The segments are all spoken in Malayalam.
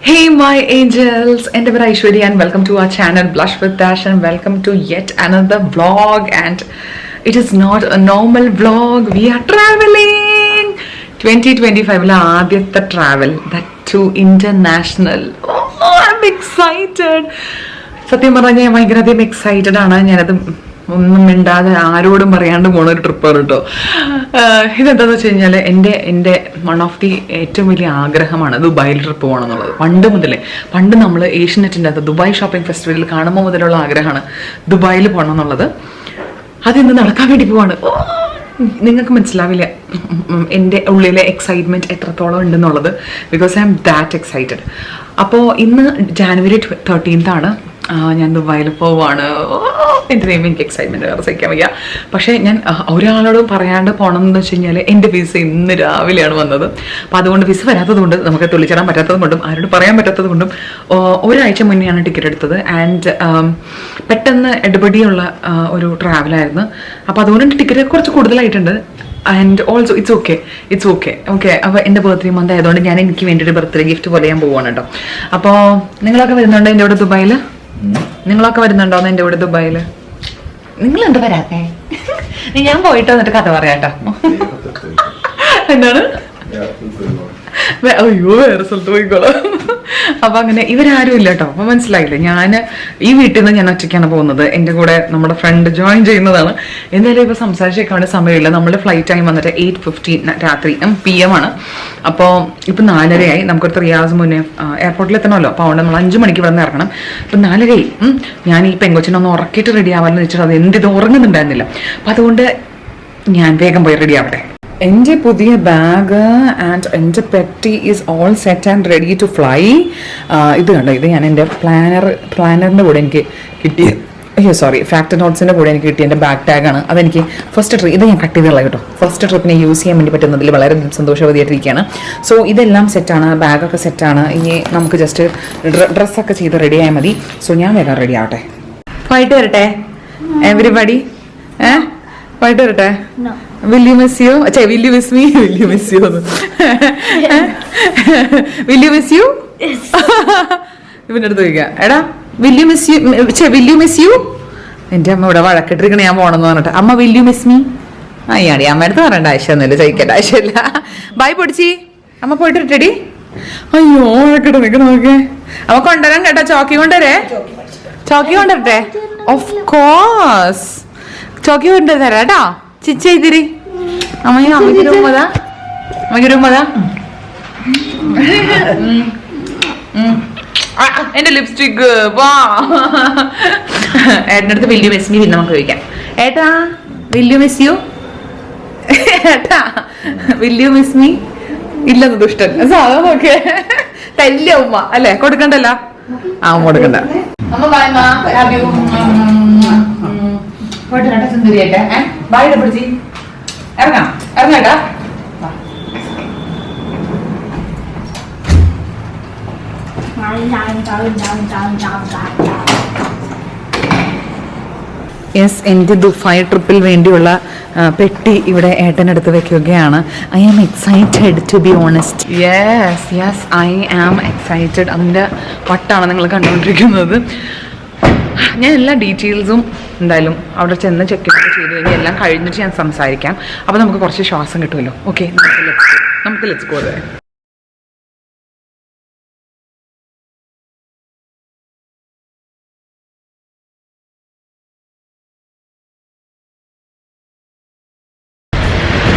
Hey my angels, and Aishwarya and welcome to our channel Blush with Dash and welcome to yet another vlog. And it is not a normal vlog, we are traveling 2025 la ആദ്യത്തെ travel, that to international. Oh, I'm excited. സത്യം പറഞ്ഞാൽ ഞാൻ ഭയങ്കര എക്സൈറ്റഡ് ആണ്. ഞാനത് ഒന്നും മിണ്ടാതെ ആരോടും പറയാണ്ട് പോണൊരു ട്രിപ്പാണ് കേട്ടോ. ഇതെന്താന്ന് വെച്ച് കഴിഞ്ഞാൽ എൻ്റെ വൺ ഓഫ് ദി ഏറ്റവും വലിയ ആഗ്രഹമാണ് ദുബായിൽ ട്രിപ്പ് പോകണം എന്നുള്ളത്. പണ്ട് നമ്മൾ ഏഷ്യനെറ്റിൻ്റെ അകത്ത് ദുബായ് ഷോപ്പിംഗ് ഫെസ്റ്റിവലിൽ കാണുമ്പോൾ മുതലുള്ള ആഗ്രഹമാണ് ദുബായിൽ പോകണം എന്നുള്ളത്. അതിന്ന് നടക്കാൻ വേണ്ടി പോവാണ്. നിങ്ങൾക്ക് മനസ്സിലാവില്ല എൻ്റെ ഉള്ളിലെ എക്സൈറ്റ്മെൻറ്റ് എത്രത്തോളം ഉണ്ടെന്നുള്ളത്. Because I am that excited. അപ്പോൾ ഇന്ന് ജാനുവരി 13 ഞാൻ ദുബായിൽ പോവാണ്. എൻ്റെ ദൈവം എനിക്ക് എക്സൈറ്റ്മെൻറ്റ് വേറെ സഹിക്കാൻ വയ്യ. പക്ഷേ ഞാൻ ഒരാളോടും പറയാണ്ട് പോകണം എന്ന് വെച്ച് കഴിഞ്ഞാൽ എൻ്റെ വിസ ഇന്ന് രാവിലെയാണ് വന്നത്. അപ്പോൾ അതുകൊണ്ട് വിസ വരാത്തത് കൊണ്ട് നമുക്ക് തുള്ളിച്ചേരാൻ പറ്റാത്തത് കൊണ്ടും ആരോട് പറയാൻ പറ്റാത്തത് കൊണ്ടും ഒരാഴ്ച മുന്നെയാണ് ടിക്കറ്റ് എടുത്തത്. ആൻഡ് പെട്ടെന്ന് എടുപടിയുള്ള ഒരു ട്രാവലായിരുന്നു. അപ്പോൾ അതുകൊണ്ട് ടിക്കറ്റ് കുറച്ച് കൂടുതലായിട്ടുണ്ട്. And also it's okay. അപ്പോൾ എൻ്റെ ബർത്ത്ഡേ മന്ത് ആയതുകൊണ്ട് ഞാൻ എനിക്ക് വേണ്ടി ഒരു ബർത്ത്ഡേ ഗിഫ്റ്റ് പോലെ ഞാൻ പോവാണ് കേട്ടോ. അപ്പോൾ നിങ്ങളൊക്കെ വരുന്നുണ്ടോ എൻ്റെ ഇവിടെ ദുബായിൽ? നിങ്ങളൊക്കെ വരുന്നുണ്ടോന്ന് എൻ്റെ ഇവിടെ ദുബായിൽ? നിങ്ങൾ എന്താ വരാത്തെ? ഞാൻ പോയിട്ട് വന്നിട്ട് കഥ പറയാട്ടോ. എന്താണ്? അയ്യോ, വേറെ സ്ഥലത്ത് പോയിക്കോളാം. അപ്പൊ അങ്ങനെ ഇവരാരും ഇല്ല കേട്ടോ. അപ്പൊ മനസ്സിലായില്ലേ, ഞാൻ ഈ വീട്ടിൽ നിന്ന് ഞാൻ ഒറ്റയ്ക്കാണ് പോകുന്നത്. എൻ്റെ കൂടെ നമ്മുടെ ഫ്രണ്ട് ജോയിൻ ചെയ്യുന്നതാണ്. എന്തായാലും ഇപ്പൊ സംസാരിച്ചേക്കാൻ വേണ്ടി സമയമില്ല. നമ്മുടെ ഫ്ലൈറ്റ് ടൈം വന്നിട്ട് 8:15 രാത്രി PM ആണ്. അപ്പോൾ ഇപ്പൊ 4:30 നമുക്കൊരു 3 hours മുന്നേ എയർപോർട്ടിൽ എത്തണമല്ലോ. അപ്പോൾ അതുകൊണ്ട് നമ്മൾ 5 മണിക്ക് ഇവിടെ നിന്ന് ഇറങ്ങണം. ഇപ്പൊ 4:30 ഞാൻ ഈ പെങ്കൊച്ചിനൊന്ന് ഉറക്കിയിട്ട് റെഡി ആവാമെന്ന് വെച്ചിട്ട് അത് എന്ത് ഇത് ഉറങ്ങുന്നുണ്ടായിരുന്നില്ല. അപ്പൊ അതുകൊണ്ട് ഞാൻ വേഗം പോയി റെഡി ആവട്ടെ. എൻ്റെ പുതിയ ബാഗ് ആൻഡ് എൻ്റെ പെറ്റി is all set and ready to fly. ഇത് കണ്ടോ, ഇത് ഞാൻ എൻ്റെ പ്ലാനറിൻ്റെ കൂടെ എനിക്ക് കിട്ടിയ ഫാക്ടർ നോട്ട്സിൻ്റെ കൂടെ എനിക്ക് കിട്ടിയ എൻ്റെ ബാക്ക് ടാഗാണ്. അതെനിക്ക് ഇത് ഞാൻ കട്ട് ചെയ്തുള്ള കേട്ടോ. ഫസ്റ്റ് ട്രിപ്പിനെ യൂസ് ചെയ്യാൻ വേണ്ടി പറ്റുന്നതിൽ വളരെ സന്തോഷവതിയായിട്ടിരിക്കുകയാണ്. സോ ഇതെല്ലാം സെറ്റാണ്, ബാഗൊക്കെ സെറ്റാണ്. ഇനി നമുക്ക് ജസ്റ്റ് ഡ്രസ്സൊക്കെ ചെയ്ത് റെഡി ആയാൽ മതി. സോ ഞാൻ വേഗം റെഡി ആവട്ടെ. പോയിട്ട് വരട്ടെ എവരിബഡി. പോയിട്ട് വരട്ടെ. Will you miss you? Will you miss me? Will you miss you? Will you miss you? Yes. ഇവൻ്റെ അടുത്ത് ചോദിക്കാം, എടാ will you miss you? Will you miss you? എൻ്റെ അമ്മ ഇവിടെ വഴക്കിട്ടിരിക്കണേ ഞാൻ പോണെന്ന് പറഞ്ഞിട്ട്. അമ്മ will you miss me? അയ്യാടി, അമ്മ അടുത്ത് പറയേണ്ട ആവശ്യമൊന്നുമില്ല, ചോദിക്കേണ്ട ആവശ്യമില്ല. ബൈ പൊടിച്ചി. അമ്മ പോയിട്ട് ഇട്ടടി. അയ്യോ, വഴക്കിട്ട് നിൽക്കണം. നോക്കേ, അമ്മ കൊണ്ടുവരാൻ കേട്ടോ. ചോക്കി കൊണ്ടുവരട്ടെ? ഓഫ് കോഴ്സ് ചോക്കി കൊണ്ടുവരാം കേട്ടോ. ചിച്ചേതിരി അമ്മയ്ക്ക് രൂപതാ. എന്റെ ലിപ്സ്റ്റിക് വാ. ഏട്ടൻ്റെ അടുത്ത് വില്യു മിസ് മീ പിന്നെ നമുക്ക് ചോദിക്കാം. ഏട്ടാ വില്യു മിസ് യു? ഏട്ടാ വില്യു മിസ് മീ? ഇല്ലെന്ന് ദുഷ്ടൻ. ഓക്കെ, തല്ല ഉമ്മ അല്ലേ? കൊടുക്കണ്ടല്ലോ. കൊടുക്കണ്ട. അമ്മ ബൈ മാ. പോയിട്ട് സുന്ദരിയായിട്ടെ. ബായുടെ പിടിച്ച് ഇറങ്ങാട്ടാ. യെസ്, എൻ്റെ ദുബായ് ട്രിപ്പിൽ വേണ്ടിയുള്ള പെട്ടി ഇവിടെ ഏട്ടനടുത്ത് വെക്കുകയാണ്. I am excited to be honest. Yes I am excited. അതിൻ്റെ വട്ടാണ് നിങ്ങൾ കണ്ടുകൊണ്ടിരിക്കുന്നത്. ഞാൻ എല്ലാ ഡീറ്റെയിൽസും എന്തായാലും അവിടെ ചെന്ന് ചെക്ക് ചെയ്ത് കഴിഞ്ഞാൽ എല്ലാം കഴിഞ്ഞിട്ട് ഞാൻ സംസാരിക്കാം. അപ്പോൾ നമുക്ക് കുറച്ച് ശ്വാസം കിട്ടുമല്ലോ. ഓക്കെ, നമുക്ക് ലെറ്റ്സ് ഗോ there.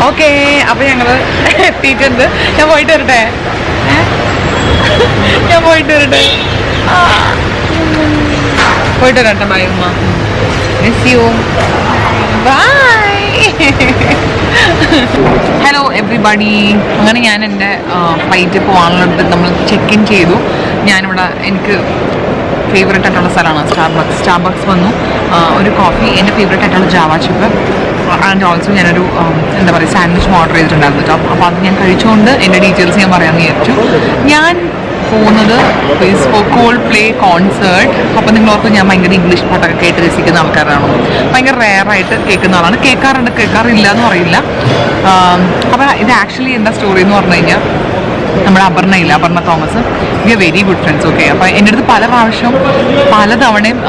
ഓക്കെ, അപ്പോൾ ഞങ്ങൾ എത്തിയിട്ടുണ്ട്. ഞാൻ പോയിട്ട് വരട്ടെ. പോയിട്ട് വരട്ടെ. ബൈ ഉമ്മ. Miss you. Bye. Hello everybody. അങ്ങനെ ഞാൻ എൻ്റെ ഫ്ലൈറ്റ് പോകാനുള്ളത് നമ്മൾ ചെക്ക് ഇൻ ചെയ്തു. ഞാനിവിടെ എനിക്ക് ഫേവറേറ്റ് ആയിട്ടുള്ള സ്ഥലമാണ് സ്റ്റാർബക്സ് വന്നു. ഒരു കോഫി, എൻ്റെ ഫേവറേറ്റ് ആയിട്ടുള്ള ജാവ ചിപ്പ് ആൻഡ് ഓൾസോ ഞാനൊരു എന്താ പറയുക സാൻഡ്വിച്ച് ഓർഡർ ചെയ്തിട്ടുണ്ടായിരുന്നു കേട്ടോ. അപ്പോൾ അത് ഞാൻ കഴിച്ചുകൊണ്ട് എൻ്റെ ഡീറ്റെയിൽസ് ഞാൻ പറയാമെന്ന് വിചാരിച്ചു. ഞാൻ പോകുന്നത് കോൾഡ് പ്ലേ കോൺസേർട്ട്. അപ്പോൾ നിങ്ങളോർക്ക് ഞാൻ ഭയങ്കര ഇംഗ്ലീഷ് പാട്ടൊക്കെ കേട്ട് രസിക്കുന്ന ആൾക്കാരാണോ? ഭയങ്കര റെയറായിട്ട് കേൾക്കുന്ന ആളാണ്. കേൾക്കാറില്ല എന്ന് പറയില്ല. അപ്പോൾ ഇത് ആക്ച്വലി എന്താ സ്റ്റോറി എന്ന് പറഞ്ഞു കഴിഞ്ഞാൽ, നമ്മുടെ Aparna Thomas, we are very good friends. Okay, അപ്പോൾ എൻ്റെ അടുത്ത് പല പ്രാവശ്യവും പലതവണയും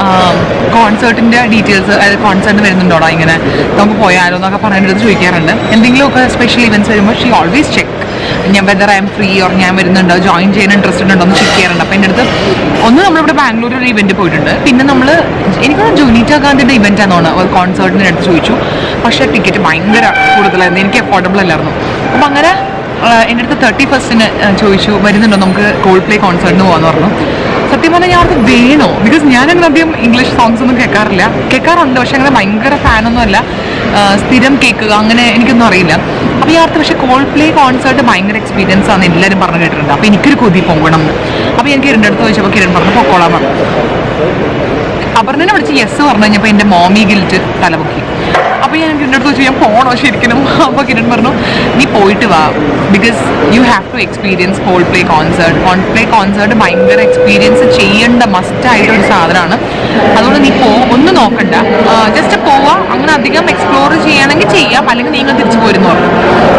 കോൺസേർട്ടിൻ്റെ ഡീറ്റെയിൽസ്, അതായത് കോൺസേർട്ട് വരുന്നുണ്ടോടാ, ഇങ്ങനെ നമുക്ക് പോയാലോ എന്നൊക്കെ പറഞ്ഞ് എൻ്റെ അടുത്ത് ചോദിക്കാറുണ്ട്. എന്തെങ്കിലുമൊക്കെ സ്പെഷ്യൽ ഇവൻറ്റ്സ് വരുമ്പോൾ ഷീ ഓൾവേസ് ചെക്ക് ഞാൻ whether I M free or ഞാൻ വരുന്നുണ്ടോ, ജോയിൻ ചെയ്യാൻ ഇൻട്രസ്റ്റഡ് ഉണ്ടോ എന്ന് ചെക്ക് ചെയ്യാറുണ്ട്. അപ്പോൾ എൻ്റെ അടുത്ത് ഒന്ന് നമ്മളിവിടെ ബാംഗ്ലൂർ ഒരു ഇവൻറ്റ് പോയിട്ടുണ്ട്, പിന്നെ നമ്മൾ എനിക്ക് ജുനീറ്റ ഗാന്ധിയുടെ ഇവൻ്റ് ആണെന്നാണ് കോൺസേർട്ടിൻ്റെ അടുത്ത് ചോദിച്ചു. പക്ഷേ ടിക്കറ്റ് ഭയങ്കര കൂടുതലായിരുന്നു, എനിക്ക് അഫോർഡബിൾ അല്ലായിരുന്നു. അപ്പോൾ അങ്ങനെ എൻ്റെ അടുത്ത് 31st ചോദിച്ചു വരുന്നുണ്ടോ നമുക്ക് കോൾപ്ലേ കോൺസേർട്ടിന് പോകാമെന്ന് പറഞ്ഞു. സത്യം പറഞ്ഞാൽ ഞാൻ അത് വേണോ, ബിക്കോസ് ഞാനങ്ങനെ അധികം ഇംഗ്ലീഷ് സോങ്സ് ഒന്നും കേൾക്കാറുണ്ട്, പക്ഷെ അങ്ങനെ ഭയങ്കര ഫാനൊന്നും അല്ല, സ്ഥിരം കേൾക്കുക അങ്ങനെ എനിക്കൊന്നും അറിയില്ല. അപ്പോൾ ഈ അടുത്ത് പക്ഷേ കോൾപ്ലേ കോൺസേർട്ട് ഭയങ്കര എക്സ്പീരിയൻസ് ആണ് എല്ലാവരും പറഞ്ഞു കേട്ടിട്ടുണ്ട്. അപ്പോൾ എനിക്കൊരു കൊതി പോകണം എന്ന്. അപ്പോൾ ഞാൻ കിരണിൻ്റെ അടുത്ത് ചോദിച്ചപ്പോൾ കിരൺ പറഞ്ഞു പൊക്കോളാൻ പറഞ്ഞു. അപർണനെ വിളിച്ച് യെസ് പറഞ്ഞു കഴിഞ്ഞപ്പോൾ എൻ്റെ മോമി ഗിൽറ്റ് തലപൊക്കി. അപ്പോൾ ഞാൻ കിരണിൻ്റെ അടുത്ത് ചോദിച്ചു ഞാൻ പോകണോ ശരിക്കും. അപ്പോൾ കിരൺ പറഞ്ഞു നീ പോയിട്ട് വാ, because you have to experience Coldplay concert ഭയങ്കര എക്സ്പീരിയൻസ് ചെയ്യേണ്ട മസ്റ്റായിട്ടൊരു സാധനമാണ്. അതുകൊണ്ട് നീ ഒന്നും നോക്കണ്ട, ജസ്റ്റ് പോവാ, അങ്ങനെ അധികം എക്സ്പ്ലോർ ചെയ്യണമെങ്കിൽ ചെയ്യാം, അല്ലെങ്കിൽ നിങ്ങൾ തിരിച്ചു പോരുന്നു പറഞ്ഞു.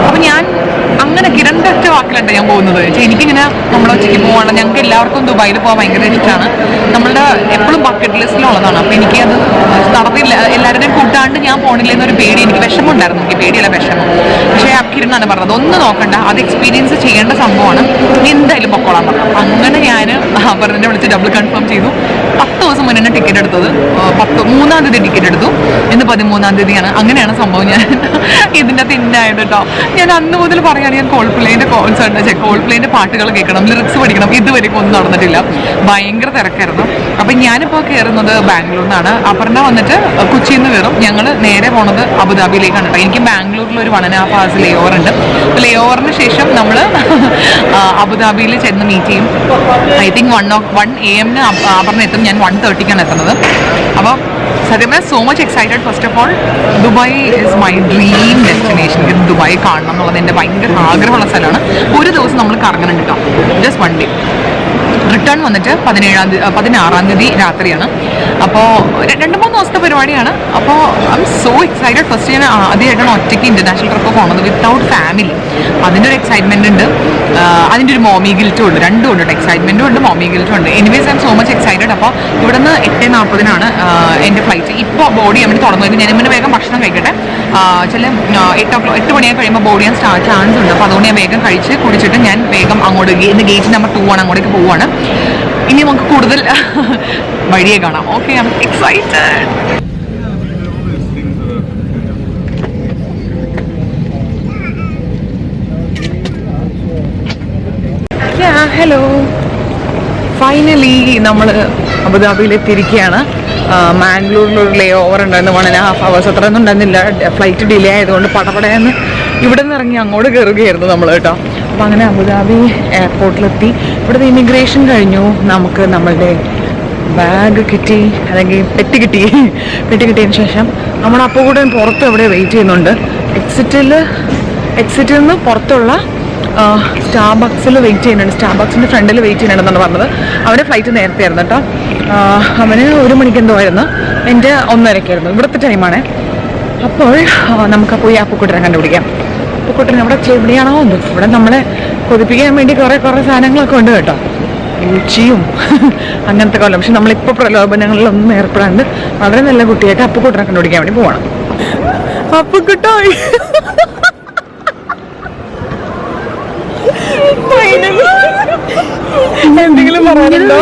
അപ്പോൾ ഞാൻ അങ്ങനെ കിരണിൻ്റെ ഒറ്റ വാക്കിലുണ്ട് ഞാൻ പോകുന്നത്. എനിക്കിങ്ങനെ നമ്മളെ ഒറ്റയ്ക്ക് പോകണം, ഞങ്ങൾക്ക് എല്ലാവർക്കും ദുബായിൽ പോകാൻ ഭയങ്കര ഇഷ്ടമാണ്, നമ്മളുടെ എപ്പോഴും ബക്കറ്റ് ലിസ്റ്റിലുള്ളതാണ്. അപ്പോൾ എനിക്കത് നടന്നില്ല, എല്ലാവരുടെയും കൂട്ടാണ്ട് ഞാൻ പോകണില്ല എന്നൊരു പേടി, എനിക്ക് വിഷമം ഉണ്ടായിരുന്നു, എനിക്ക് പേടിയല്ല വിഷമം. പക്ഷേ കിരणाണ് പറഞ്ഞത് ഒന്നും നോക്കണ്ട, അത് എക്സ്പീരിയൻസ് ചെയ്യേണ്ട സംഭവമാണ്, നീ എന്തായാലും പൊക്കോളാൻ പറഞ്ഞു. അങ്ങനെ ഞാൻ പറഞ്ഞിട്ട് വിളിച്ച് ഡബിൾ കൺഫേം ചെയ്തു. 10 ദിവസം മുന്നേ ടിക്കറ്റ് എടുത്തത്, 3-ാം തീയതി ടിക്കറ്റ് എടുത്തു, ഇന്ന് 13-ാം തീയതിയാണ്. അങ്ങനെയാണ് സംഭവം. ഞാൻ ഇതിൻ്റെ അകത്ത് ഇന്നായിട്ട് കേട്ടോ, ഞാൻ അന്ന് മുതൽ പറയുകയാണ് ഞാൻ കോൾപ്ലേൻ്റെ കോൺസേർട്ട് കോൾപ്ലേൻ്റെ പാട്ടുകൾ കേൾക്കണം, ലിറിക്സ് പഠിക്കണം, ഇതുവരെയും ഒന്നും നടന്നിട്ടില്ല, ഭയങ്കര തിരക്കായിരുന്നു. അപ്പം ഞാനിപ്പോൾ കയറുന്നത് ബാംഗ്ലൂരിൽ നിന്നാണ്, അപർണ വന്നിട്ട് കൊച്ചിയിൽ നിന്ന് കയറും, ഞങ്ങൾ നേരെ പോണത് അബുദാബിയിലേക്കാണ് കേട്ടോ. എനിക്ക് ബാംഗ്ലൂരിൽ ഒരു 1.5 hours ലേ ഓവർ ഉണ്ട്. ലേ ഓവറിന് ശേഷം നമ്മൾ അബുദാബിയിൽ ചെന്ന് മീറ്റ് ചെയ്യും. ഐ തിങ്ക് 1 AM അപർണ എത്തും, ഞാൻ 1:30 എത്തുന്നത്. അപ്പോൾ സത്യം പറഞ്ഞാൽ so much excited. First of all Dubai is my dream destination. എനിക്ക് ദുബായ് കാണണം എന്നുള്ളത് എൻ്റെ ഭയങ്കര ആഗ്രഹമുള്ള സ്ഥലമാണ്. ഒരു ദിവസം നമ്മൾ കറങ്ങുന്നുണ്ട് കേട്ടോ, ജസ്റ്റ് 1 day. റിട്ടേൺ വന്നിട്ട് 16-ാം തീയതി രാത്രിയാണ്. അപ്പോൾ 2-3 ദിവസത്തെ പരിപാടിയാണ്. അപ്പോൾ I am so excited. First ഞാൻ ആദ്യമായിട്ടാണ് ഒറ്റയ്ക്ക് ഇൻ്റർനാഷണൽ ട്രിപ്പ് പോകുന്നത് വിത്തൗട്ട് ഫാമിലി. അതിൻ്റെ ഒരു എക്സൈറ്റ്മെൻ്റ് ഉണ്ട്, അതിൻ്റെ ഒരു മോമി ഗിൽറ്റും ഉണ്ട്, രണ്ടും ഉണ്ട്, എക്സൈറ്റ്മെൻറ്റും ഉണ്ട്, മോമി ഗിൽറ്റും ഉണ്ട്. Anyways I am so much excited. അപ്പോൾ ഇവിടെ നിന്ന് 8:40 എൻ്റെ ഫ്ലൈറ്റ്. ഇപ്പോൾ ബോഡി ചെയ്യാൻ വേണ്ടി തുടങ്ങുന്നത്. ഞാൻ ഇങ്ങനെ വേഗം ഭക്ഷണം കഴിക്കട്ടെ, 8 മണിയായി കഴിയുമ്പോൾ ബോഡി ചെയ്യാൻ ചാൻസ് ഉണ്ട്. അപ്പോൾ അതുകൊണ്ട് ഞാൻ വേഗം കുടിച്ചിട്ട് ഞാൻ വേഗം അങ്ങോട്ട് ഗേറ്റ് നമ്പർ 2 ആണ്, അങ്ങോട്ടേക്ക് പോവുകയാണ്. ഇനി നമുക്ക് കൂടുതൽ വഴിയെ കാണാം. Okay, I am excited. Hello, finally നമ്മൾ അബുദാബിയിൽ എത്തിയിരിക്കുകയാണ്. മാംഗ്ലൂരിലൊരു ലേ ഓവർ ഉണ്ടായിരുന്നു, 1.5 hours. അത്രയൊന്നും ഉണ്ടായിരുന്നില്ല, ഫ്ലൈറ്റ് ഡിലേ ആയതുകൊണ്ട് പടപടയെന്ന് ഇവിടെ നിന്ന് ഇറങ്ങി അങ്ങോട്ട് കയറുകയായിരുന്നു നമ്മൾ കേട്ടോ. അപ്പോൾ അങ്ങനെ അബുദാബി എയർപോർട്ടിലെത്തി. ഇവിടുത്തെ ഇമിഗ്രേഷൻ കഴിഞ്ഞു, നമുക്ക് നമ്മളുടെ ബാഗ് കിട്ടി, അല്ലെങ്കിൽ പെട്ടി കിട്ടിയതിന് ശേഷം നമ്മുടെ അപ്പോൾ കൂടെ പുറത്ത് എവിടെ വെയിറ്റ് ചെയ്യുന്നുണ്ട്. എക്സിറ്റിൽ നിന്ന് പുറത്തുള്ള സ്റ്റാർബക്സിൽ വെയിറ്റ് ചെയ്യുന്നുണ്ട്, സ്റ്റാർബക്സിൻ്റെ ഫ്രണ്ടിൽ വെയിറ്റ് ചെയ്യുന്നുണ്ടെന്നാണ് പറഞ്ഞത്. അവൻ്റെ ഫ്ലൈറ്റ് നേരത്തെ ആയിരുന്നു കേട്ടോ, അവന് 1 മണിക്ക് എന്തോ ആയിരുന്നു, എൻ്റെ 1:30 ഇവിടുത്തെ ടൈമാണ്. അപ്പോൾ നമുക്ക് പോയി അപ്പുക്കുട്ടനെ കണ്ടുപിടിക്കാം. അപ്പുക്കുട്ടൻ അവിടെ എവിടെയാണോ എന്തോ, ഇവിടെ നമ്മളെ കൊതിപ്പിക്കാൻ വേണ്ടി കുറേ സാധനങ്ങളൊക്കെ ഉണ്ട് കേട്ടോ, രുചിയും അങ്ങനത്തെ കൊല്ലം. പക്ഷെ നമ്മളിപ്പോൾ പ്രലോഭനങ്ങളിലൊന്നും ഏർപ്പെടാണ്ട് വളരെ നല്ല കുട്ടിയായിട്ട് അപ്പുക്കുട്ടനെ കണ്ടുപിടിക്കാൻ വേണ്ടി പോകണം. അപ്പുക്കുട്ടോ എന്തെങ്കിലും പറയാനുണ്ടോ?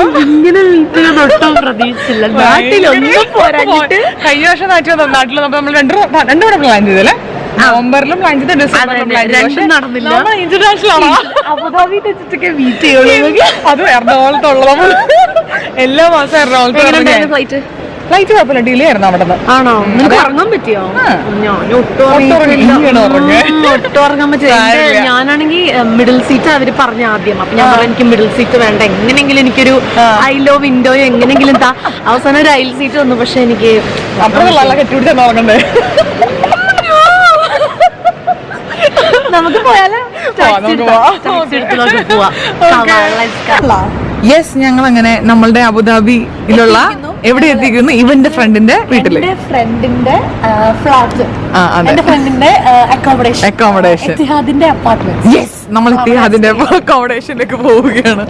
പ്രതീക്ഷിച്ചില്ല, നാട്ടിലൊന്നും പോരാഞ്ഞിട്ട്. കഴിഞ്ഞ വർഷം നാട്ടിൽ നമ്മൾ രണ്ടുകൂടെ പ്ലാൻ ചെയ്തല്ലേ, നവംബറിലും പ്ലാൻ ചെയ്ത് ഡിസംബറിലും പ്ലാൻ ചെയ്തു, നടന്നില്ല. ഇന്റർനാഷണൽ അബുദാബി വെച്ചിട്ടൊക്കെ മീറ്റ് ചെയ്യുള്ളൂ. അത് എറണാകുളത്തുള്ള നമ്മൾ എല്ലാ മാസം എറണാകുളത്ത് ഫ്ലൈറ്റ് കുഴപ്പമില്ല, ഡിലേ ആയിരുന്നു അവിടെ നിന്ന്. ആണോ, നിങ്ങൾക്ക് ഇറങ്ങാൻ പറ്റിയോ? ഒട്ടും ഉറങ്ങാൻ പറ്റില്ല. ഞാനാണെങ്കിൽ മിഡിൽ സീറ്റ് അവര് പറഞ്ഞ ആദ്യം. അപ്പൊ ഞാൻ പറഞ്ഞു എനിക്ക് മിഡിൽ സീറ്റ് വേണ്ട, എങ്ങനെയെങ്കിലും എനിക്കൊരു ഐലോ വിൻഡോയോ എങ്ങനെയെങ്കിലും താ. അവസാനം ഒരു അയൽ സീറ്റ് വന്നു, പക്ഷെ എനിക്ക് കെട്ടിപിടിച്ചാൽ ഉറങ്ങണ്ടേ. നമുക്ക് പോയാലോ? യെസ്, ഞങ്ങൾ അങ്ങനെ നമ്മളുടെ അബുദാബിയിലുള്ള എവിടെ എത്തിക്കുന്നു? ഇവന്റെ ഫ്രണ്ടിന്റെ വീട്ടില്, ഫ്രണ്ടിന്റെ ഫ്ലാറ്റ്, അതെ, എന്റെ ഫ്രണ്ടിന്റെ അക്കോമഡേഷൻ, എത്തിഹാദിന്റെ അപ്പാർട്ട്മെന്റ്. യെസ്, നമ്മൾ എത്തിഹാദിന്റെ അക്കോമഡേഷനിലേക്ക് പോവുകയാണ്.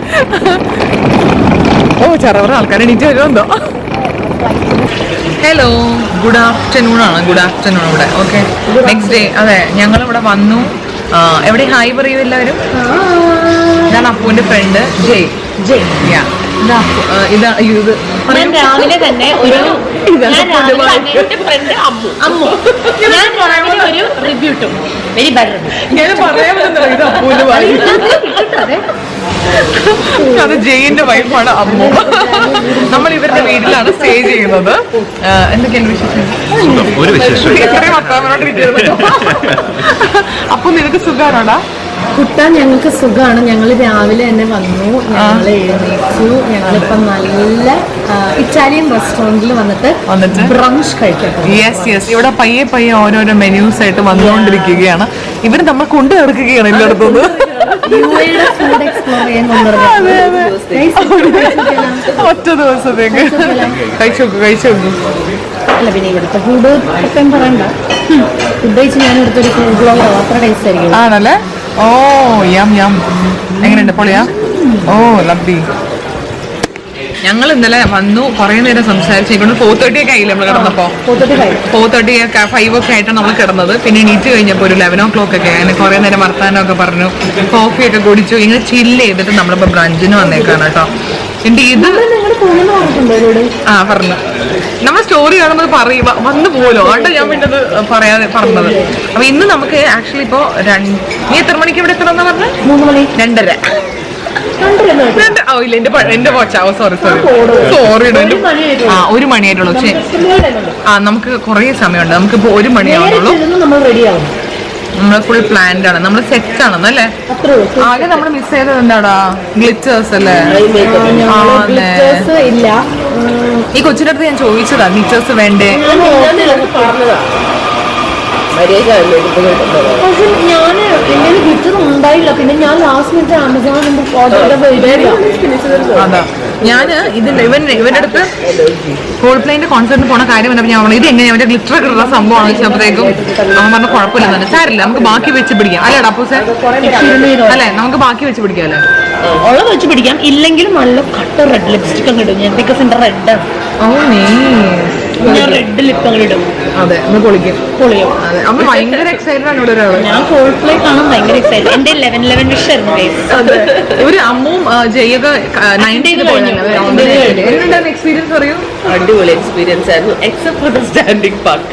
ഓ, ചെറുപറ ആൾക്കാർ എണീറ്റ് വരുമെന്തോ. ഹലോ, ഗുഡ് ആഫ്റ്റർനൂൺ ആണ്. ഗുഡ് ആഫ്റ്റർനൂൺ ഇവിടെ. Okay, next day. അതെ, ഞങ്ങൾ ഇവിടെ വന്നു. എവിടെ ഹായ് പറയൂ എല്ലാവരും. ഇതാണ് അപ്പുവിന്റെ ഫ്രണ്ട് ജയ്. ഞാൻ രാവിലെ തന്നെ ഒരു ഫ്രണ്ട് അമ്മു ഒരു റിവ്യൂ ഇട്ടു. Very bad. ഞാൻ പറയാൻ ഇത് അപ്പുവിന്റെ വൈഫ്, അത് ജയിന്റെ വൈഫാണ് അമ്മു. നമ്മൾ ഇവരുടെ വീട്ടിലാണ് സ്റ്റേ ചെയ്യുന്നത്. എന്തൊക്കെയാണ് വിശേഷം? ഇത്രയും വർത്താനോട്ടിരിക്കുന്നത്. അപ്പൊ നിനക്ക് സുഖാണോടാ? കുട്ടാൻ ഞങ്ങൾക്ക് സുഖമാണ്. ഞങ്ങൾ രാവിലെ തന്നെ വന്നു, ഞങ്ങൾ എഴുന്നേറ്റു. ഞങ്ങളിപ്പം നല്ല ഇറ്റാലിയൻ റെസ്റ്റോറന്റിൽ വന്നിട്ട് ബ്രഞ്ച് കഴിക്കാം. യെസ്, ഇവിടെ പയ്യെ പയ്യെ ഓരോരോ മെനൂസ് ആയിട്ട് വന്നുകൊണ്ടിരിക്കുകയാണ്. ഇവര് നമ്മൾ കൊണ്ടു നടക്കുകയാണ് എല്ലായിടത്തുനിന്ന്. ഫുഡ് എക്സ്പ്ലോർ ചെയ്യാൻ ഒറ്റ ദിവസത്തേക്ക് കഴിച്ചു. അല്ല, പിന്നെ ഇവിടുത്തെ ഫുഡ് എപ്പം പറയണ്ട. ഫുഡ് കഴിച്ച് ഞാൻ എടുത്തൊരു ഫുഡ് ബ്ലോഗർ, അത്ര ടേസ്റ്റ് ആയിരിക്കും. ആണല്ലേ? ഓ, യം. എങ്ങനെയുണ്ട്? പൊളിയാ? ഓ, ലബ്ബി. ഞങ്ങൾ ഇന്നലെ വന്നു, കുറെ നേരം സംസാരിച്ചു. ഇവിടെ 4:30 ഒക്കെ ആയില്ലേ നമ്മൾ കിടന്നപ്പോ? 4:30 5 ഒക്കെ ആയിട്ടാണ് നമ്മൾ കിടന്നത്. പിന്നെ എണീറ്റ് കഴിഞ്ഞപ്പോൾ ഒരു 11 o'clock ഒക്കെ. അങ്ങനെ കുറെ നേരം വർത്താനമൊക്കെ പറഞ്ഞു, കോഫിയൊക്കെ കുടിച്ചു. ഇങ്ങനെ ചില്ല് ചെയ്തിട്ട് നമ്മളിപ്പോ ബ്രഞ്ചിന് വന്നേക്കാണ് കേട്ടോ. എന്റെ ഇത് പറഞ്ഞു, നമ്മൾ സ്റ്റോറി കാണുമ്പോൾ പറയും വന്നു പോലോ ആട്ടോ. ഞാൻ പിന്നെ അത് പറയാതെ പറഞ്ഞത്. അപ്പൊ ഇന്ന് നമുക്ക് ആക്ച്വലി ഇപ്പോ നീ എത്ര മണിക്ക് ഇവിടെ എത്തണമെന്നാ പറഞ്ഞത്? 3 മണി. 2:30. എന്റെ പോച്ച. സോറി 1 മണിയായിട്ടുള്ളൂ. പക്ഷേ നമുക്ക് കുറെ സമയമുണ്ട്. നമുക്കിപ്പോ 1 മണിയാവുന്നുള്ളൂ. നമ്മള് ഫുൾ പ്ലാൻഡ് ആണ്, നമ്മള് സെറ്റ് ആണെന്നല്ലേ. ആകെ നമ്മൾ മിസ് ചെയ്തത് എന്താടാ? ഗ്ലിറ്റേഴ്സ് അല്ലേ? ഈ കൊച്ചിന്റെ അടുത്ത് ഞാൻ ചോദിച്ചതാ ഗ്ലിറ്റേഴ്സ് വേണ്ടേ. ഞാൻ എന്റെ ഗിറ്റർ ഉണ്ടായില്ല. പിന്നെ ഞാൻ ലാസ്റ്റ് മിനിറ്റ് ആമസോണിൽ അതാ ഞാന് ഇതിന്റെ ഇവന്റെ അടുത്ത് കോൾ പ്ലേന്റെ കോൺസെർട്ടിന് പോണ കാര്യം വന്നപ്പോൾ ഞാൻ പറഞ്ഞു ഇത് എങ്ങനെ അവന്റെ ഗ്ലിറ്റർ കിട്ടുന്ന സംഭവമാണ് വെച്ചപ്പോഴത്തേക്കും അവൻ പറഞ്ഞ കുഴപ്പമില്ല തന്നെ. സാരില്ല, നമുക്ക് ബാക്കി വെച്ച് പിടിക്കാം. അല്ലേടാ അപ്പൂസേ? അല്ലെ, നമുക്ക് ബാക്കി വെച്ച് പിടിക്കാം. അല്ലേ, ഉള്ളത് വെച്ച് പിടിക്കാം. ഇല്ലെങ്കിലും നല്ല കട്ട റെഡ് ലിപ്സ്റ്റിക് അങ്ങ് ഇടും. ഞാൻ റെഡ്. ഓ, നീ ഞാൻ റെഡ് ലിപ്പ് അങ്ങ് ഇടും. അതെ, നമ്മൾ പൊളിക്കും. അതെ, അമ്മ ഭയങ്കര എക്സൈറ്റഡ് ആണ് ഇവിടെ ഒരാള്. ഞാൻ കോൾ പ്ലേ കാണാൻ ഭയങ്കര എക്സൈറ്റഡ്. എന്റെ 11 വിഷ് ആയിരുന്നു. അതെ, ഒരു അമ്മും ജയൊക്കെ 90 എന്തുണ്ടായിരുന്നു എക്സ്പീരിയൻസ് അറിയൂ? അടിപൊളി എക്സ്പീരിയൻസ് ആയിരുന്നു, except for the standing part.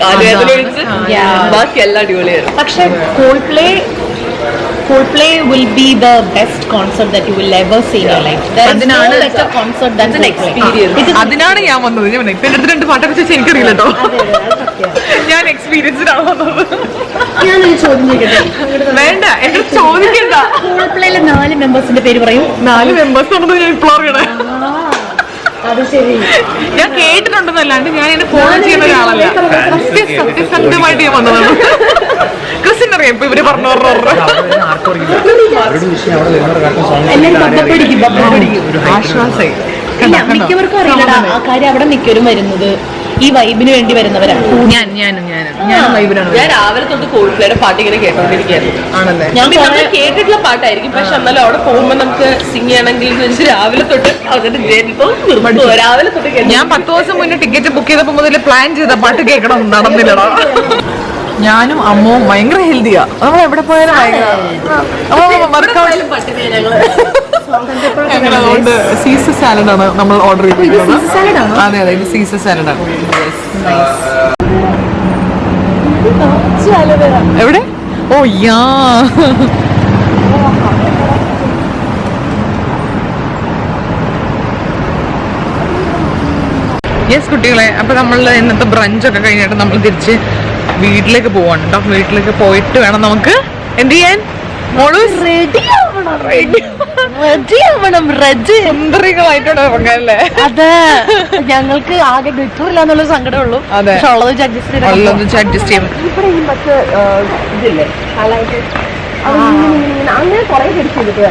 ബാക്കി എല്ലാം അടിപൊളിയായിരുന്നു. പക്ഷെ Coldplay will be the best concert that you will ever see in your life. There is no better concert than an experience. അതിനാണ് ഞാൻ വന്നത്. ഞാൻ ഇപ്പൊ എന്റെ അടുത്ത് 2 പാട്ടൊക്കെ വെച്ചാൽ എനിക്കറിയില്ല കേട്ടോ. ഞാൻ എക്സ്പീരിയൻസ്ഡ് ആണ് വന്നത്. ഞാനൊരു ചോദ്യം ചോദിക്കട്ടെ? വേണ്ട, എന്റെ ചോദിക്കണ്ട. Coldplayയിലെ 4 മെമ്പേഴ്സിന്റെ പേര് പറയും. 4 മെമ്പേഴ്സ് ആണെന്ന് ഞാൻ ഇപ്പോൾ അറിയണേ. അത് ശരി, ഞാൻ കേട്ടിട്ടുണ്ടെന്നല്ലാണ്ട് ഞാൻ എന്നെ ഫോളോ ചെയ്യുന്ന ഒരാളല്ല. സത്യസന്ധമായിട്ട് ഞാൻ വന്നതാണ്. ക്രിസ്ത്യൻ അറിയാം ഇപ്പൊ ഇവര് പറഞ്ഞു. ആശ്വാസായി. മിക്കവർക്കും അറിയില്ലടാ ആ കാര്യം. അവിടെ മിക്കവരും വരുന്നത് ഈ വൈബിന് വേണ്ടി വരുന്നവരാണ്. ഞാൻ വൈബിനാണ്. ഞാൻ രാവിലെ തൊട്ട് കോൾപ്ലേയുടെ പാട്ട് ഇങ്ങനെ കേട്ടോണ്ടിരിക്കുകയായിരുന്നു. ആണല്ലേ? നമ്മൾ കേട്ടിട്ടുള്ള പാട്ടായിരിക്കും, പക്ഷെ എന്നാലും അവിടെ പോകുമ്പോൾ നമുക്ക് സിംഗ് ചെയ്യണമെങ്കിൽ രാവിലെ തൊട്ട് രാവിലെ തൊട്ട് ഞാൻ 10 ദിവസം മുന്നേ ടിക്കറ്റ് ബുക്ക് ചെയ്തപ്പോ മുതൽ പ്ലാൻ ചെയ്ത പാട്ട് കേൾക്കണം, നടന്നില്ലടാ. ഞാനും അമ്മവും ഭയങ്കര ഹെൽത്തിയാ. നമ്മൾ എവിടെ പോയാലും അതുകൊണ്ട് സീസർ സാലഡാണ് നമ്മൾ ഓർഡർ ചെയ്തിരിക്കുന്നത്. അതെ, ഇത് സീസർ സാലഡാണ്. എവിടെ? ഓ യാ, യെസ് കുട്ടികളെ. അപ്പൊ നമ്മൾ ഇന്നത്തെ ബ്രഞ്ചൊക്കെ കഴിഞ്ഞിട്ട് നമ്മൾ തിരിച്ച് വീട്ടിലേക്ക് പോവാണ് കേട്ടോ. വീട്ടിലേക്ക് പോയിട്ട് വേണം നമുക്ക് എന്ത് ചെയ്യാൻ? സുന്ദരികളായിട്ടോടെ ഇറങ്ങാല്ലേ? അതെ, ഞങ്ങൾക്ക് ആകെ ഗ്ലിറ്റർ ഇല്ല എന്നുള്ള സങ്കടമുള്ളൂ. അതെ, ഉള്ളത് അഡ്ജസ്റ്റ് ചെയ്യും. അങ്ങനെ കുറെ പിടിച്ചിട്ട്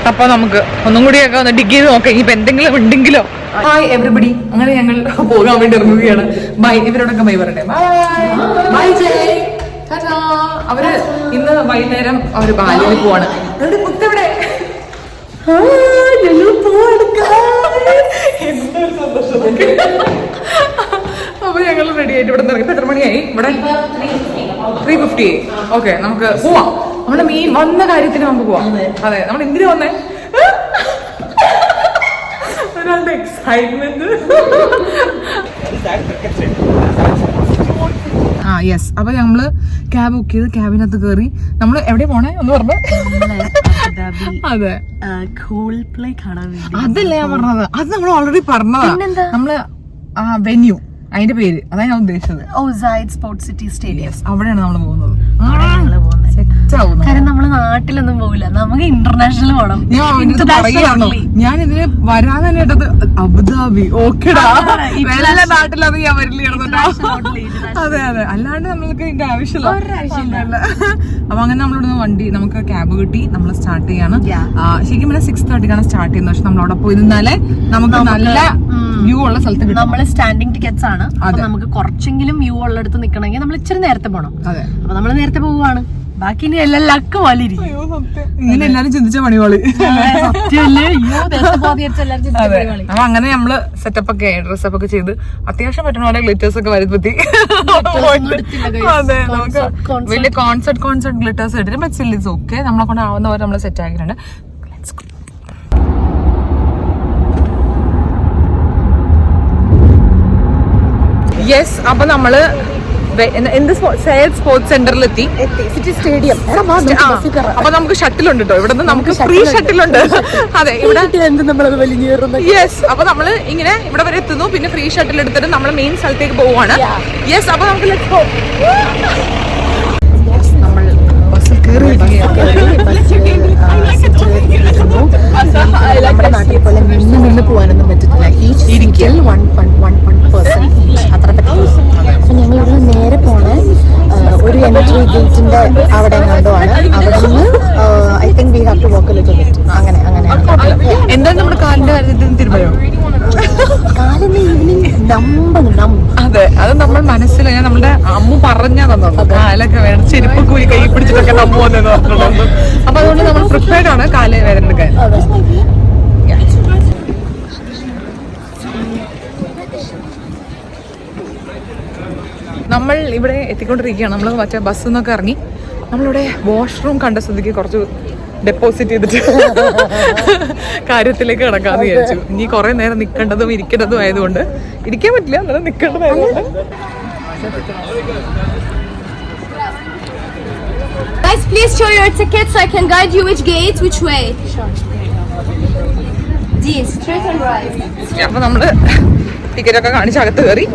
അപ്പൊ നമുക്ക് ഒന്നും കൂടിയൊക്കെ ഒന്ന് ഡിഗ് ചെയ്ത് നോക്കാം. ഇനിയിപ്പോ എന്തെങ്കിലും ഉണ്ടെങ്കിലോ ഹായ് എവറിബഡി. അങ്ങനെ ഞങ്ങൾ പോകാൻ വേണ്ടി ഇറങ്ങുകയാണ്. ബൈ. ഇവരോടൊക്കെ ബൈ പറയട്ടെ. ബൈ ജയ്. അവര് ഇന്ന് വൈകുന്നേരം അവര് ബാലിയിൽ പോവാണ്. മുത്തെവിടെ? അപ്പൊ ഞങ്ങൾ റെഡി ആയിട്ട് ഇവിടെ നിന്ന് എത്ര മണിയായി? ഇവിടെ 3:50. ഓക്കെ, നമുക്ക് പോവാം. നമ്മുടെ മീൻ വന്ന കാര്യത്തിന് നമുക്ക് പോവാം. അതെ, നമ്മൾ എന്തിനു വന്നേ? ഒരാളുടെ എക്സൈറ്റ്മെന്റ്. യെസ്. അപ്പൊ നമ്മള് ക്യാബ് ബുക്ക് ചെയ്ത് ക്യാബിനകത്ത് കയറി. നമ്മള് എവിടെ പോണേ ഒന്ന് പറഞ്ഞു? അതെ, അതല്ലേ ഞാൻ പറഞ്ഞത്. അത് നമ്മൾ ഓൾറെഡി പറഞ്ഞതാ. നമ്മള് വെന്യൂ, അതിന്റെ പേര് അതാ ഞാൻ ഉദ്ദേശിച്ചത്. Sports city stadium. അവിടെയാണ് നമ്മൾ പോകുന്നത്. കാരണം നമ്മള് നാട്ടിലൊന്നും പോകില്ല, നമുക്ക് ഇന്റർനാഷണൽ പോകണം. ഞാൻ ഇതിന് വരാൻ തന്നെ കേട്ടത് അബുദാബി. ഓക്കെടാ, എല്ലാ നാട്ടിലത് ഞാൻ വരില്ല. അതെ അതെ, അല്ലാണ്ട് നമ്മൾക്ക് ഇതിന്റെ ആവശ്യമില്ല. അപ്പൊ അങ്ങനെ നമ്മളിവിടുന്ന് വണ്ടി, നമുക്ക് ക്യാബ് കിട്ടി. നമ്മൾ സ്റ്റാർട്ട് ചെയ്യാണ്. ശരിക്കും പിന്നെ 6:30 സ്റ്റാർട്ട് ചെയ്യുന്നത്. പക്ഷെ നമ്മൾ അവിടെ പോയി നിന്നാലേ നമുക്ക് നല്ല വ്യൂ ഉള്ള സ്ഥലത്ത് കിട്ടും. നമ്മള് സ്റ്റാൻഡിംഗ് ടിക്കറ്റ്സ് ആണ്. നമുക്ക് കുറച്ചെങ്കിലും വ്യൂ ഉള്ളിടത്ത് നിൽക്കണമെങ്കിൽ നമ്മൾ ഇച്ചിരി നേരത്തെ പോകണം. അതെ, അപ്പൊ നമ്മള് നേരത്തെ പോവുകയാണ്. ബാക്കി ഇനി എല്ലാം ലക്ക് പോലെ ഇരിക്കും. ഇങ്ങനെ എല്ലാരും ചിന്തിച്ച പണികള്. അപ്പൊ അങ്ങനെ നമ്മള് സെറ്റപ്പ് ഒക്കെ ഡ്രസ്സപ്പ് ഒക്കെ ചെയ്ത് അത്യാവശ്യം പറ്റുന്ന പോലെ ഗ്ലിറ്റേഴ്സ് ഒക്കെ വരുത്തി. അതെ, നമുക്ക് വലിയ കോൺസെർട്ട് ഗ്ലിറ്റേഴ്സ് ഇട്ടിട്ട് ബട്ട് ഓക്കെ, നമ്മളെ കൊണ്ട് ആവുന്ന പോലെ നമ്മള് സെറ്റ് ആക്കിയിട്ടുണ്ട്. യെസ്. അപ്പൊ നമ്മള് എന്ത് സ്പോർട്സ് സെന്ററിലെത്തി, സിറ്റി സ്റ്റേഡിയം. അപ്പൊ നമുക്ക് ഷട്ടിലുണ്ട് കേട്ടോ. ഇവിടെ നിന്ന് നമുക്ക് ഫ്രീ ഷട്ടിലുണ്ട്. അതെ, ഇവിടെ യെസ്. അപ്പൊ നമ്മള് ഇങ്ങനെ ഇവിടെ വരെ എത്തുന്നു, പിന്നെ ഫ്രീ ഷട്ടിൽ എടുത്തിട്ട് നമ്മൾ മെയിൻ സ്ഥലത്തേക്ക് പോവാണ്. യെസ്. അപ്പൊ നമുക്ക് നമ്മൾ ബസ്സിൽ കയറി നമ്മുടെ നാട്ടിൽ പോലെ നിന്ന് പോകാനൊന്നും പറ്റത്തില്ല. ഈച്ച് 1 അത്ര പറ്റില്ല. അപ്പൊ ഞങ്ങൾ ഇവിടെ നേരെ പോണ ഒരു എൻട്രി ഗേറ്റിന്റെ അവിടെ എങ്ങാണ്ടുമാണ്. അവിടെ നിന്ന് I think we have to walk a little bit. അങ്ങനെ എന്താണ് നമ്മുടെ കാലിന്റെ കാര്യത്തിൽ തിരുമയോ? കാലിന്റെ ഈവനിങ് അതെ, അത് നമ്മൾ മനസ്സിൽ നമ്മുടെ അമ്മ പറഞ്ഞാ തന്നു. കാലൊക്കെ വേണം, ചെരുപ്പ് കൂലി കൈ പിടിച്ചിട്ടൊക്കെ നമ്മ വന്നെന്ന് പറഞ്ഞിട്ടുണ്ട്. അപ്പൊ അതുകൊണ്ട് നമ്മൾ പ്രിപ്പയർഡ് ആണ് കാല് വേദന എടുക്കാൻ. നമ്മൾ ഇവിടെ എത്തിക്കൊണ്ടിരിക്കുകയാണ്. നമ്മൾ മറ്റേ ബസ്സിൽ നിന്നൊക്കെ ഇറങ്ങി നമ്മളിവിടെ വാഷ്റൂം കണ്ട സ്ഥിതിക്ക് കുറച്ച് ഡെപ്പോസിറ്റ് ചെയ്തിട്ട് കാര്യത്തിലേക്ക് കിടക്കാന്ന് വിചാരിച്ചു. ഇനി കുറെ നേരം നിൽക്കേണ്ടതും ഇരിക്കേണ്ടതും ആയതുകൊണ്ട് ഇരിക്കാൻ പറ്റില്ല, എന്നാലും നിൽക്കേണ്ടതായതുകൊണ്ട്. Guys, please show your tickets so I can guide you which gate, which way. These, straight and right. അപ്പൊ നമ്മള് ടിക്കറ്റ് ഒക്കെ കാണിച്ച് അകത്ത് കയറി.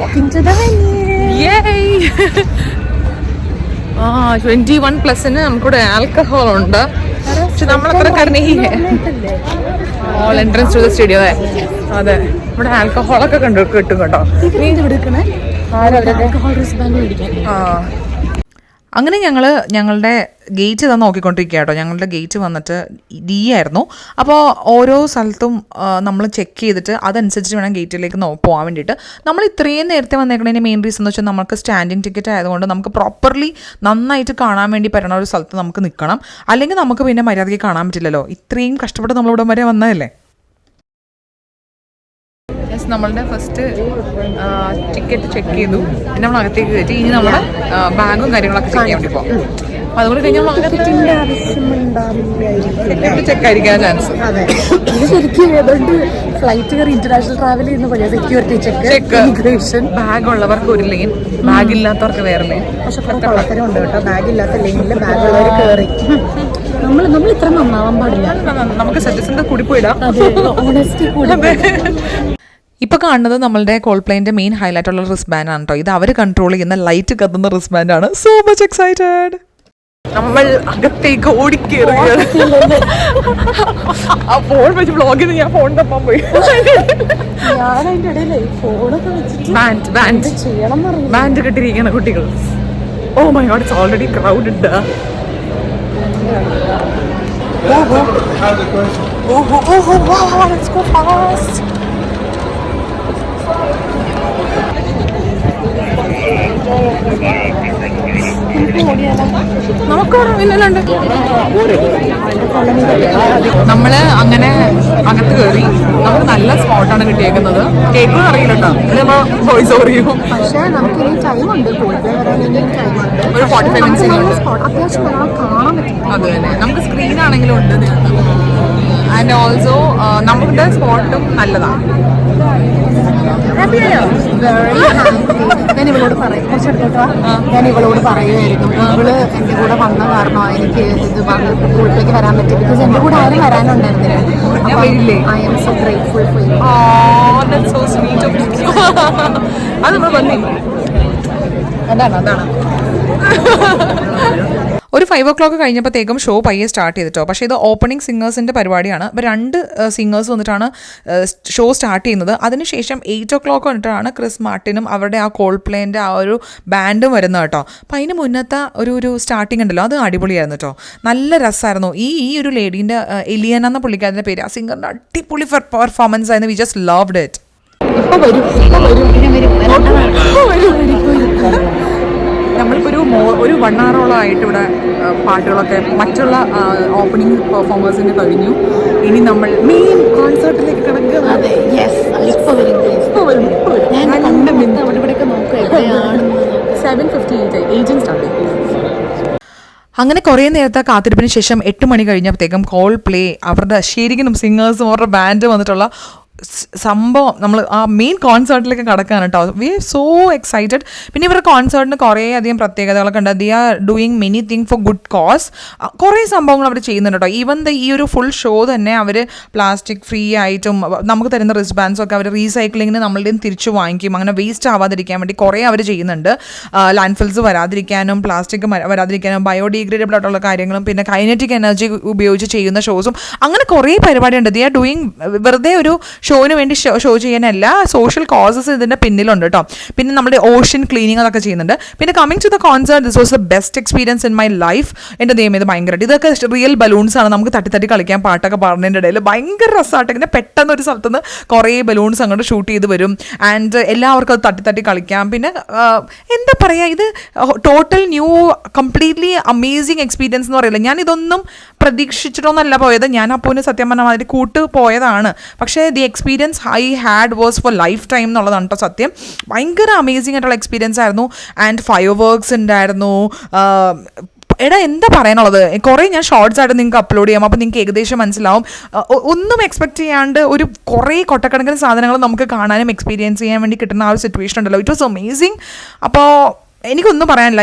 21+ നമുക്കിവിടെ ആൽക്കഹോൾ ഉണ്ട്. പക്ഷെ നമ്മളത്ര all entrance to the stadium. അതെ, ഇവിടെ ആൽക്കഹോളൊക്കെ കിട്ടും കേട്ടോ. അങ്ങനെ ഞങ്ങളുടെ ഗേറ്റ് ഇതാ നോക്കിക്കൊണ്ടിരിക്കുക കേട്ടോ. ഞങ്ങളുടെ ഗേറ്റ് വന്നിട്ട് D ആയിരുന്നു. അപ്പോൾ ഓരോ സ്ഥലത്തും നമ്മൾ ചെക്ക് ചെയ്തിട്ട് അതനുസരിച്ച് വേണം ഗേറ്റിലേക്ക് പോകാൻ വേണ്ടിയിട്ട്. നമ്മൾ ഇത്രയും നേരത്തെ വന്നേക്കുന്നതിൻ്റെ മെയിൻ റീസൺ എന്ന് വെച്ചാൽ നമുക്ക് സ്റ്റാൻഡിങ് ടിക്കറ്റ് ആയതുകൊണ്ട് നമുക്ക് പ്രോപ്പർലി നന്നായിട്ട് കാണാൻ വേണ്ടി പറ്റുന്ന ഒരു സ്ഥലത്ത് നമുക്ക് നിൽക്കണം. അല്ലെങ്കിൽ നമുക്ക് പിന്നെ മര്യാദയ്ക്ക് കാണാൻ പറ്റില്ലല്ലോ. ഇത്രയും കഷ്ടപ്പെട്ട് നമ്മളിവിടെ വരെ വന്നതല്ലേ. നമ്മളുടെ ഫസ്റ്റ് ടിക്കറ്റ് ചെക്ക് ചെയ്തു, പിന്നെ നമ്മൾ അകത്തേക്ക് കയറ്റി. ഇനി നമ്മുടെ ബാഗും കാര്യങ്ങളൊക്കെ ചെക്ക് ചെയ്യാൻ വേണ്ടി പോകും. അപ്പോൾ അതുകൊണ്ട് കഴിഞ്ഞാൽ ചെക്ക് ആയിരിക്കാൻ ചാൻസ്. ഫ്ലൈറ്റ് കയറി ഇന്റർനാഷണൽ ട്രാവൽ ചെയ്യുന്ന പോലെ സെക്യൂരിറ്റി ചെക്ക്, ഇമിഗ്രേഷൻ. ബാഗ് ഉള്ളവർക്ക് ഒരു ലൈൻ, ബാഗ് ഇല്ലാത്തവർക്ക് വേറെ ലൈൻ. പക്ഷെ പലതരം ഉണ്ട് കേട്ടോ. ബാഗ് ഇല്ലാത്ത ലൈനിൽ ബാഗ് ഉള്ളവർ കയറി. നമ്മൾ ഇത്ര നന്നാവാൻ പാടില്ല. നമുക്ക് സത്യസന്ധത കൂടി പോയിടാം. ഓണസ്റ്റി കൂടി. ഇപ്പോൾ കാണുന്നത് നമ്മളുടെ കോൾപ്ലേന്റെ മെയിൻ ഹൈലൈറ്റ് ഉള്ള റിസ്റ്റ് ബാൻഡ് ആണ് കേട്ടോ. ഇത് അവർ കൺട്രോൾ ചെയ്യുന്ന ലൈറ്റ് കത്തുന്ന റിസ്റ്റ് ബാൻഡ് ആണ്. So much excited. നമ്മൾ അകത്തേക്ക് ഓടിക്കേറുകയാണ്. ആ ഫോൺ വെച്ച് വ്ളോഗ് ചെയ്ത് ഞാൻ ഫോൺ തപ്പാൻ പോയി. ബാൻഡ് കെട്ടിരിക്കുന്ന കുട്ടികൾ. Oh my God, it's already crowded. നമുക്കവിടെ ഇല്ലുണ്ട്. നമ്മള് അങ്ങനെ അകത്ത് കയറി. നമുക്ക് നല്ല സ്പോട്ടാണ് കിട്ടിയേക്കുന്നത്. കേൾക്കും അറിയില്ല കേട്ടോ, വോയിസ് ഓവർ ചെയ്യും. പക്ഷേ നമുക്ക് ഇനി ടൈമുണ്ട്, കൂടുതൽ വരാനെങ്കിൽ ടൈമുണ്ട്. ഒരു 45 മിനിറ്റ്സ് സ്പോട്ട് അത്യാവശ്യം നല്ലോണം കാണാൻ പറ്റും. അത് തന്നെ, നമുക്ക് സ്ക്രീൻ ആണെങ്കിലും ഉണ്ട് ആൻഡ് ഓൾസോ നമ്മുടെ സ്പോട്ടും നല്ലതാണ്. Very happy. ഞാൻ ഇവളോട് പറയും, കുറച്ചെടുത്തോട്ടോ, ഞാൻ ഇവളോട് പറയുമായിരുന്നു, ഇവള് എൻ്റെ കൂടെ വന്ന കാരണമാണ് എനിക്ക് ഇത് സ്കൂളിലേക്ക് വരാൻ പറ്റി. ബിക്കോസ് എൻ്റെ കൂടെ ആരും വരാനുണ്ടായിരുന്നില്ല. I am so grateful for you. അത് നമ്മൾ വന്നേ, അതാണ് ഒരു 5 o'clock കഴിഞ്ഞപ്പോഴത്തേക്കും ഷോ പയ്യെ സ്റ്റാർട്ട് ചെയ്തിട്ടോ. പക്ഷേ ഇത് ഓപ്പണിംഗ് സിംഗേഴ്സിൻ്റെ പരിപാടിയാണ്. അപ്പോൾ 2 സിംഗേഴ്സ് വന്നിട്ടാണ് ഷോ സ്റ്റാർട്ട് ചെയ്യുന്നത്. അതിനുശേഷം 8 o'clock വന്നിട്ടാണ് ക്രിസ് മാർട്ടിനും അവരുടെ ആ കോൾപ്ലേൻ്റെ ആ ഒരു ബാൻഡും വരുന്നത് കേട്ടോ. അപ്പോൾ അതിന് മുന്നത്തെ ഒരു സ്റ്റാർട്ടിംഗ് ഉണ്ടല്ലോ, അത് അടിപൊളിയായിരുന്നു കേട്ടോ. നല്ല രസമായിരുന്നു. ഈ ഒരു ലേഡീൻ്റെ എലിയന എന്ന പുള്ളിക്കാരൻ്റെ പേര്, ആ സിംഗറിൻ്റെ അടിപൊളി പെർഫോമൻസ് ആയിരുന്നു. We just loved it. നമ്മളിപ്പോൾ ഒരു 1 hour ആയിട്ട് ഇവിടെ പാട്ടുകളൊക്കെ മറ്റുള്ള ഓപ്പണിംഗ് പെർഫോമേഴ്സിന് കഴിഞ്ഞു. ഇനി നമ്മൾ മെയിൻ കോൺസേർട്ടിലേക്ക് കിടക്കുക. ഞാൻ കണ്ട ബിന്ദു അവിടെ ഇവിടെയൊക്കെ നോക്കുക 7:58 ഏജൻറ് സ്റ്റാർട്ട് ചെയ്യും. അങ്ങനെ കുറേ നേരത്തെ കാത്തിരിപ്പിന് ശേഷം 8 മണി കഴിഞ്ഞപ്പോഴത്തേക്കും കോൾ പ്ലേ അവരുടെ ശരിക്കും സിംഗേഴ്സും അവരുടെ ബാൻഡ് വന്നിട്ടുള്ള സംഭവം നമ്മൾ ആ മെയിൻ കോൺസേർട്ടിലേക്ക് കടക്കുകയാണ് കേട്ടോ. We are so excited. പിന്നെ ഇവരുടെ കോൺസേർട്ടിന് കുറേ അധികം പ്രത്യേകതകളൊക്കെ ഉണ്ട്. They are doing many thing for good cause. കുറേ സംഭവങ്ങൾ അവർ ചെയ്യുന്നുണ്ട് കേട്ടോ. ഈവൻ ഈ ഒരു ഫുൾ ഷോ തന്നെ അവർ പ്ലാസ്റ്റിക് ഫ്രീ ആയിട്ടും നമുക്ക് തരുന്ന റിസ്റ്റ് ബാൻഡ്സ് ഒക്കെ അവർ റീസൈക്ലിങ്ങിന് നമ്മളുടെ തിരിച്ചു വാങ്ങിക്കും. അങ്ങനെ വേസ്റ്റ് ആവാതിരിക്കാൻ വേണ്ടി കുറേ അവർ ചെയ്യുന്നുണ്ട്. ലാൻഡ് ഫിൽസ് വരാതിരിക്കാനും പ്ലാസ്റ്റിക് വരാതിരിക്കാനും ബയോഡിഗ്രേഡബിൾ ആയിട്ടുള്ള കാര്യങ്ങളും പിന്നെ കൈനറ്റിക് എനർജി ഉപയോഗിച്ച് ചെയ്യുന്ന ഷോസും അങ്ങനെ കുറേ പരിപാടിയുണ്ട്. ദി ആർ ഡൂയിങ് വെറുതെ ഒരു ഷോന് വേണ്ടി ഷോ ചെയ്യാനല്ല, സോഷ്യൽ കോസസ് ഇതിൻ്റെ പിന്നിലുണ്ട് കേട്ടോ. പിന്നെ നമ്മുടെ ഓഷ്യൻ ക്ലീനിങ് അതൊക്കെ ചെയ്യുന്നുണ്ട്. പിന്നെ coming to the concert, this was the best experience in my life. എൻ്റെ ദൈവം ഇത് ഭയങ്കരമായിട്ട് ഇതൊക്കെ റിയൽ ബലൂൺസ് ആണ്. നമുക്ക് തട്ടി കളിക്കാൻ പാട്ടൊക്കെ പറഞ്ഞതിൻ്റെ ഇടയിൽ ഭയങ്കര രസമായിട്ട് ഇങ്ങനെ പെട്ടെന്ന് ഒരു സ്ഥലത്തുനിന്ന് കുറേ ബലൂൺസ് അങ്ങോട്ട് ഷൂട്ട് ചെയ്ത് വരും. ആൻഡ് എല്ലാവർക്കും അത് തട്ടി കളിക്കാം. പിന്നെ എന്താ പറയുക, ഇത് total new completely amazing experience എന്ന് പറയില്ല. ഞാൻ ഇതൊന്നും പ്രതീക്ഷിച്ചിട്ടൊന്നല്ല പോയത്. ഞാൻ അപ്പോന് സത്യം പറഞ്ഞാൽ മാതിരി കൂട്ട് പോയതാണ്. പക്ഷേ the experience I had was four life time എന്നുള്ളതാണ് കേട്ടോ സത്യം. ഭയങ്കര അമേസിംഗ് ആയിട്ടുള്ള എക്സ്പീരിയൻസ് ആയിരുന്നു. ആൻഡ് ഫയർ വർക്ക്സ് ഉണ്ടായിരുന്നു. എടാ എന്താ പറയാനുള്ളത്, കുറേ ഞാൻ ഷോർട്സ് ആയിട്ട് നിങ്ങൾക്ക് അപ്ലോഡ് ചെയ്യാം. അപ്പോൾ നിങ്ങൾക്ക് ഏകദേശം മനസ്സിലാവും. ഒന്നും എക്സ്പെക്ട് ചെയ്യാണ്ട് ഒരു കുറേ കൊട്ടക്കണക്കിന് സാധനങ്ങൾ നമുക്ക് കാണാനും എക്സ്പീരിയൻസ് ചെയ്യാൻ വേണ്ടി കിട്ടുന്ന ആ ഒരു സിറ്റുവേഷൻ ഉണ്ടല്ലോ. It was amazing. അപ്പോൾ എനിക്കൊന്നും പറയാനില്ല.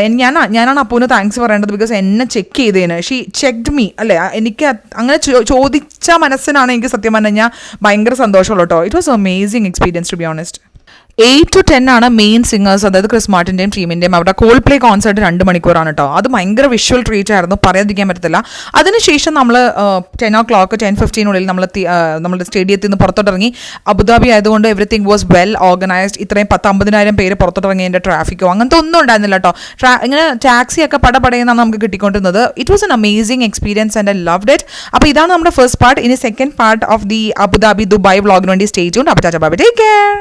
ഞാനാണ് അപ്പൂന് താങ്ക്സ് പറയേണ്ടത്. ബിക്കോസ് എന്നെ ചെക്ക് ചെയ്തതിന് ഷീ ചെക്ക്ഡ് മീ അല്ലേ. എനിക്ക് അങ്ങനെ ചോദിച്ച മനസ്സിനാണ് എനിക്ക് സത്യം പറഞ്ഞു കഴിഞ്ഞാൽ ഭയങ്കര സന്തോഷമുള്ളൂ കേട്ടോ. It was amazing experience to be honest. 8 to 10 ആണ് മെയിൻ സിംഗേഴ്സ്, അതായത് ക്രിസ് മാർട്ടിൻ്റെയും ടീമിൻ്റെയും. അവരുടെ കോൾ പ്ലേ കോൺസേർട്ട് 2 മണിക്കൂറാണ് കേട്ടോ. അത് ഭയങ്കര വിഷ്വൽ ട്രീറ്റ് ആയിരുന്നു, പറയാതിരിക്കാൻ പറ്റത്തില്ല. അതിനുശേഷം നമ്മൾ 10 o'clock 10:15 നമ്മുടെ സ്റ്റേഡിയത്തിൽ നിന്ന് പുറത്തോട്ടിറങ്ങി. അബുദാബി ആയതുകൊണ്ട് എവറിത്തിങ് വാസ് വെൽ ഓർഗനൈസ്ഡ്. ഇത്രയും 10,000-50,000 പേര് പുറത്തോട്ടിറങ്ങിയതിൻ്റെ ട്രാഫിക്കോ അങ്ങനത്തെ ഒന്നും ഉണ്ടായിരുന്നില്ല കേട്ടോ. ഇങ്ങനെ ടാക്സിയൊക്കെ പടപടയെന്നാണ് നമുക്ക് കിട്ടിക്കൊണ്ടിരുന്നത്. It was an amazing experience and I loved it. അപ്പോൾ ഇതാണ് നമ്മുടെ ഫസ്റ്റ് പാർട്ട്. ഇനി second part of the Abu Dhabi Dubai വ്ളോഗിന് വേണ്ടി സ്റ്റേ ട്യൂൺഡ്. അപ്പോൾ ചാച്ചാ ബൈ, ടേക്ക് കെയർ.